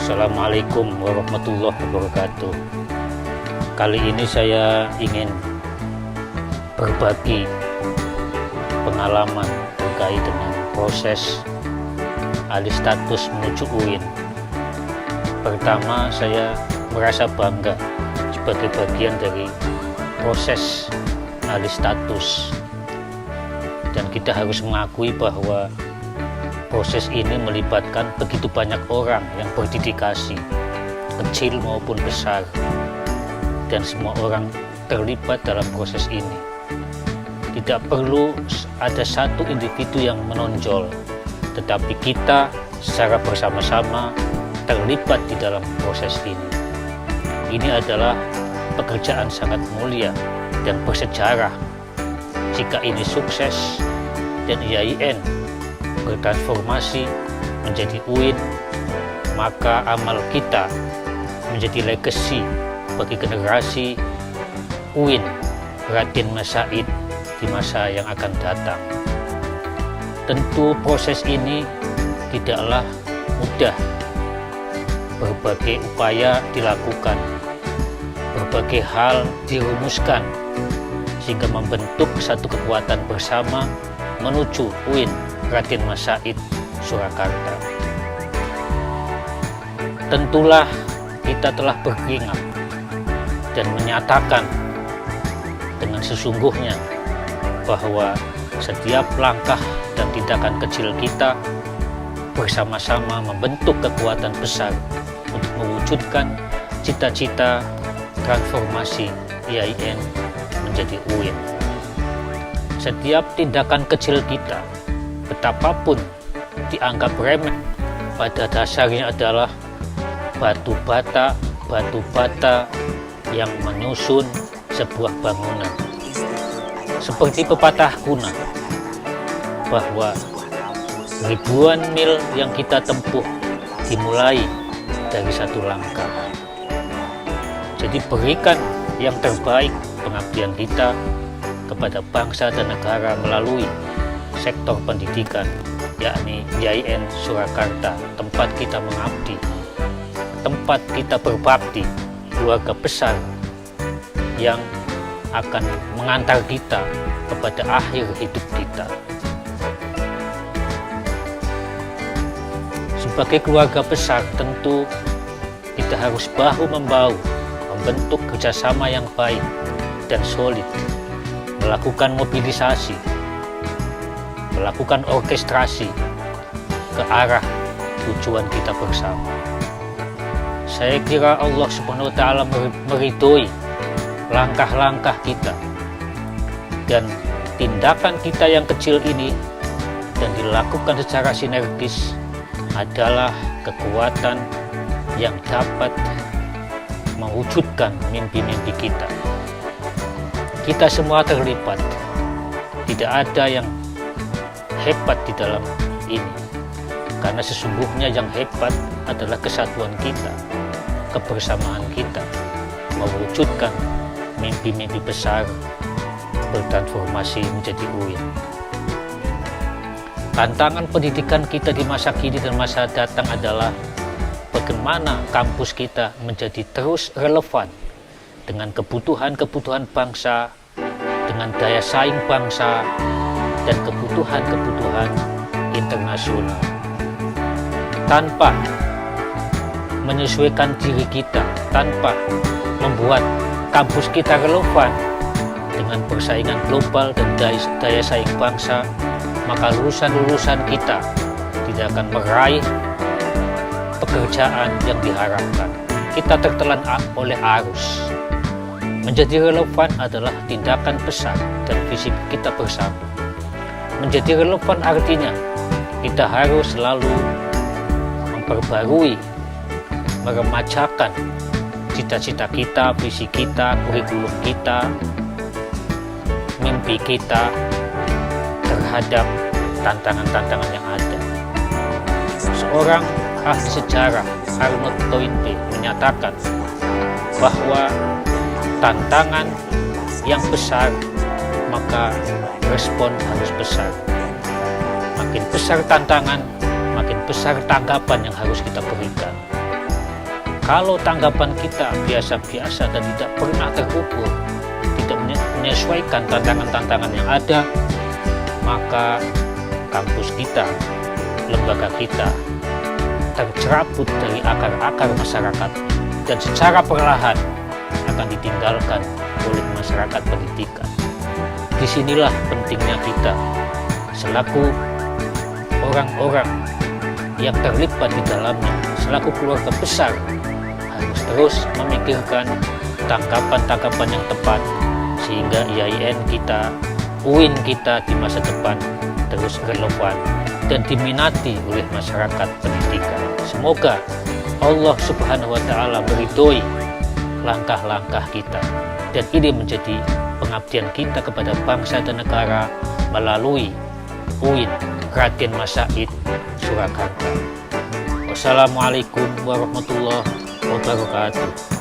Assalamualaikum warahmatullahi wabarakatuh. Kali ini saya ingin berbagi pengalaman terkait dengan proses alih status menuju UIN. Pertama, saya merasa bangga sebagai bagian dari proses alih status, dan kita harus mengakui bahwa proses ini melibatkan begitu banyak orang yang berdedikasi, kecil maupun besar, dan semua orang terlibat dalam proses ini. Tidak perlu ada satu individu yang menonjol, tetapi kita secara bersama-sama terlibat di dalam proses ini. Ini adalah pekerjaan sangat mulia dan bersejarah. Jika ini sukses dan IAIN bertransformasi menjadi UIN, maka amal kita menjadi legacy bagi generasi UIN Raden Mas Said di masa yang akan datang. Tentu proses ini tidaklah mudah. Berbagai upaya dilakukan, berbagai hal dirumuskan, sehingga membentuk satu kekuatan bersama menuju UIN Raden Mas Said Surakarta. Tentulah kita telah berkeringat dan menyatakan dengan sesungguhnya bahwa setiap langkah dan tindakan kecil kita bersama-sama membentuk kekuatan besar untuk mewujudkan cita-cita transformasi IAIN menjadi UIN. Setiap tindakan kecil kita, betapapun dianggap remeh, pada dasarnya adalah batu bata yang menyusun sebuah bangunan. Seperti pepatah kuno bahwa ribuan mil yang kita tempuh dimulai dari satu langkah. Jadi berikan yang terbaik pengabdian kita kepada bangsa dan negara melalui sektor pendidikan, yakni IAIN Surakarta, tempat kita mengabdi, tempat kita berbakti, keluarga besar yang akan mengantar kita kepada akhir hidup kita. Sebagai keluarga besar, tentu kita harus bahu-membahu membentuk kerjasama yang baik dan solid, melakukan mobilisasi, melakukan orkestrasi ke arah tujuan kita bersama. Saya kira Allah Subhanahu wa Ta'ala meridhoi langkah-langkah kita, dan tindakan kita yang kecil ini dan dilakukan secara sinergis adalah kekuatan yang dapat mewujudkan mimpi-mimpi kita. Kita semua terlibat, tidak ada yang hebat di dalam ini, karena sesungguhnya yang hebat adalah kesatuan kita, kebersamaan kita, mewujudkan mimpi-mimpi besar bertransformasi menjadi UIN. Tantangan pendidikan kita di masa kini dan masa datang adalah bagaimana kampus kita menjadi terus relevan dengan kebutuhan-kebutuhan bangsa, dengan daya saing bangsa, dan kebutuhan-kebutuhan internasional. Tanpa menyesuaikan diri kita, tanpa membuat kampus kita relevan dengan persaingan global dan daya saing bangsa, maka lulusan-lulusan kita tidak akan meraih pekerjaan yang diharapkan. Kita tertelan oleh arus. Menjadi relevan adalah tindakan besar dan visi kita bersama. Menjadi relevan artinya kita harus selalu memperbarui, meremajakan cita-cita kita, visi kita, kurikulum kita, mimpi kita terhadap tantangan-tantangan yang ada. Seorang ahli sejarah, Arnold Toynbee, menyatakan bahwa tantangan yang besar, maka respon harus besar. Makin besar tantangan, makin besar tanggapan yang harus kita berikan. Kalau tanggapan kita biasa-biasa dan tidak pernah terukur, tidak menyesuaikan tantangan-tantangan yang ada, maka kampus kita, lembaga kita tercerabut dari akar-akar masyarakat dan secara perlahan akan ditinggalkan oleh masyarakat pendidikan. Disinilah pentingnya kita selaku orang-orang yang terlibat di dalamnya, selaku keluarga besar, harus terus memikirkan tanggapan-tanggapan yang tepat sehingga IAIN kita, UIN kita di masa depan terus relevan dan diminati oleh masyarakat pendidikan. Semoga Allah Subhanahu wa Ta'ala meridhoi langkah-langkah kita, dan ini menjadi pengabdian kita kepada bangsa dan negara melalui UIN Raden Mas Said Surakarta. Wassalamualaikum warahmatullahi wabarakatuh.